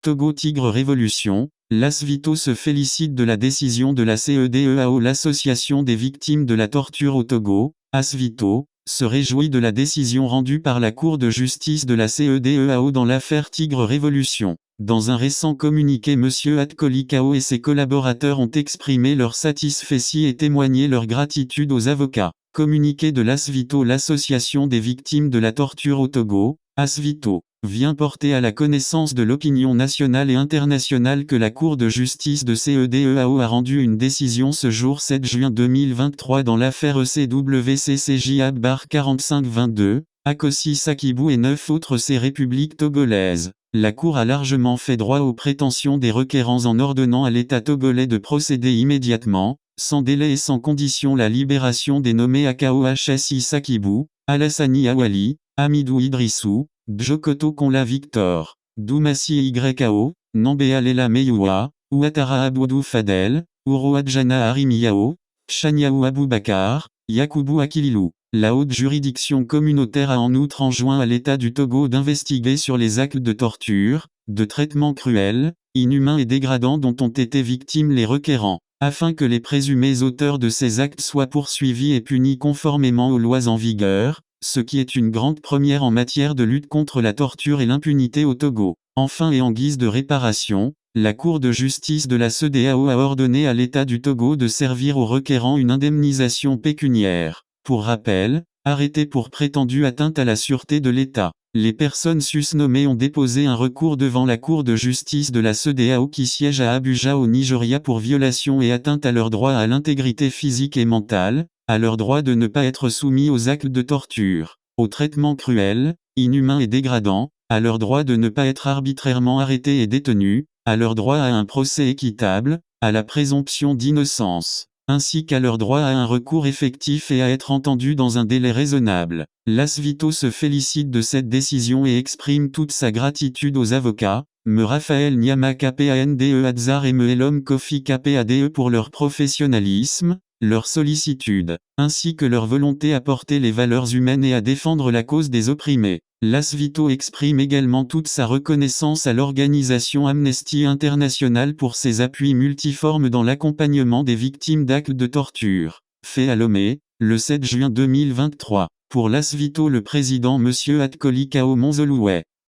Togo Tigre Révolution, Las Vito se félicite de la décision de la CEDEAO. L'Association des victimes de la torture au Togo, ASVITO, se réjouit de la décision rendue par la Cour de justice de la CEDEAO dans l'affaire Tigre Révolution. Dans un récent communiqué, M. Atkoli Kao et ses collaborateurs ont exprimé leur satisfaction et témoigné leur gratitude aux avocats. Communiqué de l'ASVITO. L'Association des victimes de la torture au Togo, ASVITO, vient porter à la connaissance de l'opinion nationale et internationale que la Cour de justice de CEDEAO a rendu une décision ce jour 7 juin 2023 dans l'affaire ECWCCJ/4522, Akosi Sakibou et 9 autres républiques togolaises. La Cour a largement fait droit aux prétentions des requérants en ordonnant à l'État togolais de procéder immédiatement, sans délai et sans condition, la libération des nommés Akao Hssi Sakibou, Alassani Awali, Hamidou Idrissou, Djokoto Konla Victor, Doumassi Ykao, Nambea Lela Meyua, Ouattara Aboudou Fadel, Ouro Adjana Harimiyao, Chaniaou Aboubakar, Yakubu Akililou. La haute juridiction communautaire a en outre enjoint à l'État du Togo d'investiguer sur les actes de torture, de traitements cruels, inhumains et dégradants dont ont été victimes les requérants, afin que les présumés auteurs de ces actes soient poursuivis et punis conformément aux lois en vigueur, ce qui est une grande première en matière de lutte contre la torture et l'impunité au Togo. Enfin, et en guise de réparation, la Cour de justice de la CEDEAO a ordonné à l'État du Togo de servir aux requérants une indemnisation pécuniaire. Pour rappel, arrêtés pour prétendue atteinte à la sûreté de l'État, les personnes susnommées ont déposé un recours devant la Cour de justice de la CEDEAO qui siège à Abuja au Nigeria pour violation et atteinte à leur droit à l'intégrité physique et mentale, à leur droit de ne pas être soumis aux actes de torture, aux traitements cruels, inhumains et dégradants, à leur droit de ne pas être arbitrairement arrêtés et détenus, à leur droit à un procès équitable, à la présomption d'innocence, ainsi qu'à leur droit à un recours effectif et à être entendus dans un délai raisonnable. L'ASVITO se félicite de cette décision et exprime toute sa gratitude aux avocats, M. Raphaël Nyama KPANDE Adzar et M. Elom Kofi KPADE pour leur professionnalisme, leur sollicitude, ainsi que leur volonté à porter les valeurs humaines et à défendre la cause des opprimés. L'ASVITO exprime également toute sa reconnaissance à l'organisation Amnesty International pour ses appuis multiformes dans l'accompagnement des victimes d'actes de torture. Fait à Lomé, le 7 juin 2023. Pour l'ASVITO, le président M. Atkoli Kao Monzoloué.